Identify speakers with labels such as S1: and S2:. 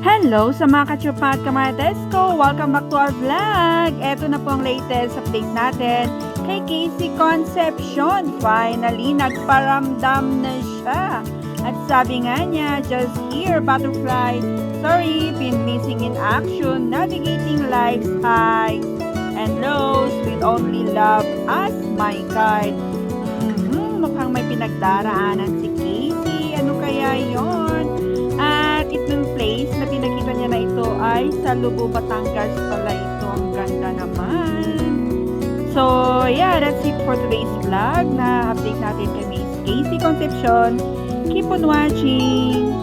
S1: Hello sa mga kachupa at kamarites ko! Welcome back to our vlog! Ito na po ang latest update natin kay Casey Concepcion. Finally, nagparamdam na siya. At sabi nga niya, just here, butterfly. Sorry, been missing in action, navigating life's highs and lows with only love as my guide. Mukhang may pinagdaraanan si Casey. Ano kaya yon? At itong place na pinakita niya na ito ay sa Lubo, Batangas pala ito. Ang ganda naman. So, yeah, that's it for today's vlog na update natin kay Miss Casey Concepcion. Keep on watching!